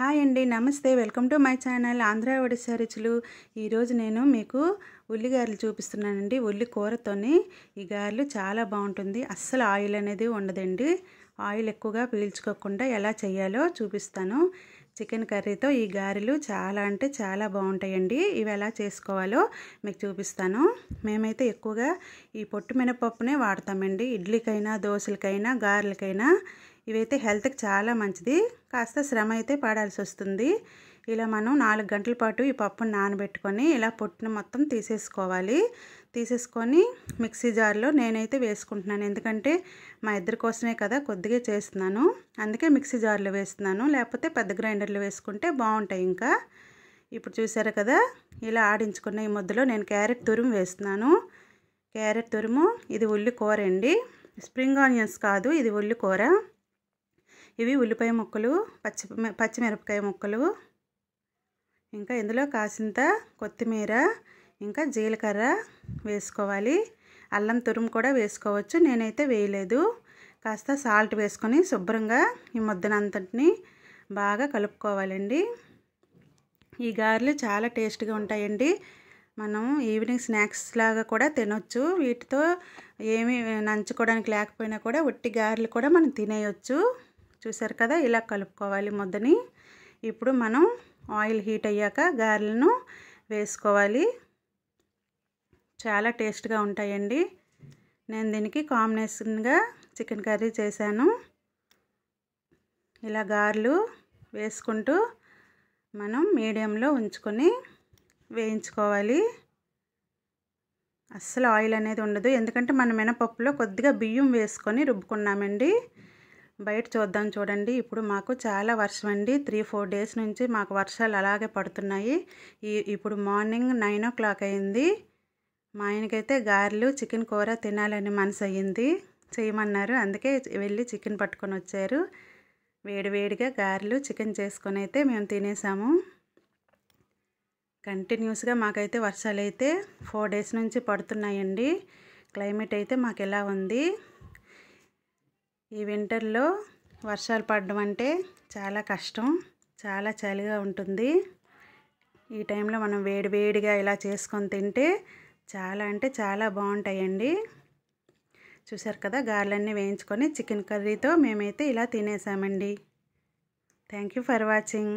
Hi అండి, నమస్తే. Welcome to my channel Andhra Odisha రుచులు. ఈరోజు నేను మీకు ఉల్లి గారెలు చూపిస్తున్నానండి. ఉల్లి కూరతోని ఈ గారెలు చాలా బాగుంటుంది. అస్సలు ఆయిల్ అనేది ఉండదండి. ఆయిల్ ఎక్కువగా పీల్చుకోకుండా ఎలా చేయాలో చూపిస్తాను. చికెన్ కర్రీతో ఈ గారెలు చాలా అంటే చాలా బాగుంటాయండి. ఇవి ఎలా చేసుకోవాలో మీకు చూపిస్తాను. మేమైతే ఎక్కువగా ఈ పొట్టు మినపప్పునే వాడతామండి. ఇడ్లీకైనా, దోశలకైనా, గారెలకైనా. ఇవైతే హెల్త్కి చాలా మంచిది. కాస్త శ్రమ అయితే పడాల్సి వస్తుంది. ఇలా మనం 4 గంటల పాటు ఈ పప్పును నానబెట్టుకొని ఇలా పొట్టును మొత్తం తీసేసుకొని మిక్సీ జార్లో నేనైతే వేసుకుంటున్నాను. ఎందుకంటే మా ఇద్దరి కోసమే కదా, కొద్దిగా చేస్తున్నాను. అందుకే మిక్సీ జార్లో వేస్తున్నాను. లేకపోతే పెద్ద గ్రైండర్లో వేసుకుంటే బాగుంటాయి. ఇంకా ఇప్పుడు చూసారు కదా, ఇలా ఆడించుకున్న ఈ ముద్దలో నేను క్యారెట్ తురుము వేస్తున్నాను. క్యారెట్ తురుము. ఇది ఉల్లి కూర అండి, స్ప్రింగ్ ఆనియన్స్ కాదు, ఇది ఉల్లి కూర. ఇవి ఉల్లిపాయ ముక్కలు, పచ్చిమిరపకాయ ముక్కలు, ఇంకా ఇందులో కాసింత కొత్తిమీర, ఇంకా జీలకర్ర వేసుకోవాలి. అల్లం తురుము కూడా వేసుకోవచ్చు, నేనైతే వేయలేదు. కాస్త సాల్ట్ వేసుకొని శుభ్రంగా ఈ ముద్దనంతటిని బాగా కలుపుకోవాలండి. ఈ గారెలు చాలా టేస్ట్గా ఉంటాయండి. మనం ఈవినింగ్ స్నాక్స్ లాగా కూడా తినొచ్చు. వీటితో ఏమీ నంచుకోవడానికి లేకపోయినా కూడా ఉట్టి గారెలు కూడా మనం తినేయొచ్చు. చూసారు కదా, ఇలా కలుపుకోవాలి ముద్దని. ఇప్పుడు మనం ఆయిల్ హీట్ అయ్యాక గారెలను వేసుకోవాలి. చాలా టేస్ట్గా ఉంటాయండి. నేను దీనికి కాంబినేషన్గా చికెన్ కర్రీ చేశాను. ఇలా గారెలు వేసుకుంటూ మనం మీడియంలో ఉంచుకొని వేయించుకోవాలి. అస్సలు ఆయిల్ అనేది ఉండదు, ఎందుకంటే మనం మినపప్పులో కొద్దిగా బియ్యం వేసుకొని రుబ్బుకున్నామండి. బయట చూద్దాం చూడండి. ఇప్పుడు మాకు చాలా వర్షం అండి. 3-4 డేస్ నుంచి మాకు వర్షాలు అలాగే పడుతున్నాయి. ఇప్పుడు మార్నింగ్ 9 o'clock అయింది. మా ఆయనకైతే గారెలు, చికెన్ కూర తినాలని మనసు అయ్యింది, చేయమన్నారు. అందుకే వెళ్ళి చికెన్ పట్టుకొని వచ్చారు. వేడివేడిగా గారెలు, చికెన్ చేసుకొని అయితే మేము తినేసాము. కంటిన్యూస్గా మాకైతే వర్షాలు అయితే 4 డేస్ నుంచి పడుతున్నాయండి. క్లైమేట్ అయితే మాకు ఎలా ఉంది. ఈ వింటర్లో వర్షాలు పడడం అంటే చాలా కష్టం, చాలా చలిగా ఉంటుంది. ఈ టైంలో మనం వేడివేడిగా ఇలా చేసుకొని తింటే చాలా అంటే చాలా బాగుంటాయండి. చూసారు కదా, గారెలన్నీ వేయించుకొని చికెన్ కర్రీతో మేమైతే ఇలా తినేసామండి. Thank you for watching.